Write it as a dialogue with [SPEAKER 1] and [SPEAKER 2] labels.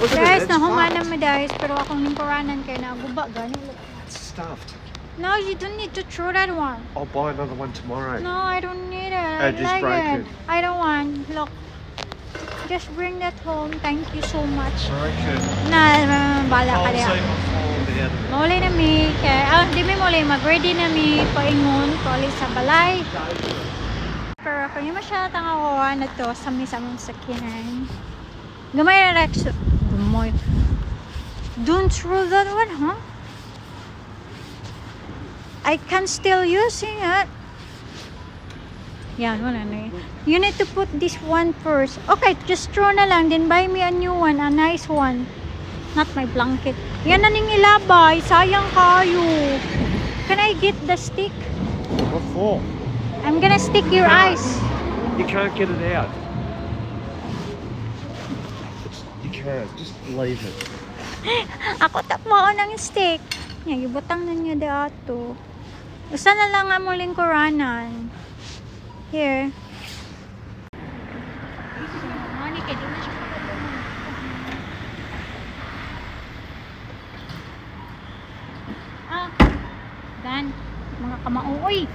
[SPEAKER 1] Look at
[SPEAKER 2] Guys,
[SPEAKER 1] it, it's
[SPEAKER 2] nahumanan
[SPEAKER 1] fucked.
[SPEAKER 2] mo guys, pero akong lingkuranan kay naguba gani.
[SPEAKER 1] It's stuffed.
[SPEAKER 2] No, you don't need to throw that one.
[SPEAKER 1] I'll buy another one tomorrow.
[SPEAKER 2] No, I don't need it.
[SPEAKER 1] I
[SPEAKER 2] I
[SPEAKER 1] just
[SPEAKER 2] like
[SPEAKER 1] broke
[SPEAKER 2] it.
[SPEAKER 1] it.
[SPEAKER 2] I don't want. Look. Just bring that home. Thank you so much.
[SPEAKER 1] Broken.
[SPEAKER 2] Bala ka
[SPEAKER 1] I'll
[SPEAKER 2] diya.
[SPEAKER 1] save my phone the other one.
[SPEAKER 2] Maulay na mi. Kaya, di mi maulay. Mag-ready na mi. Paingon. Pali sa balay. Pero kung yung masyadong akakuha na to, sami-samang sakinan. Gamay na Rex. Gamay. Don't throw that one, huh? I can still using it. Yan, wala na yun. You need to put this one first. Okay, just throw na lang. Then buy me a new one. A nice one. Not my blanket. Yan na ning ilabay. Sayang kayo. Can I get the stick?
[SPEAKER 1] What for?
[SPEAKER 2] I'm gonna stick your eyes.
[SPEAKER 1] You can't get it out. You can't. Just leave it.
[SPEAKER 2] Ako takmo ng stick. Yan, ibutang na niya dato. Usa na lang ang muling kuranan. Here. Ah, Dan, mga kamauoy.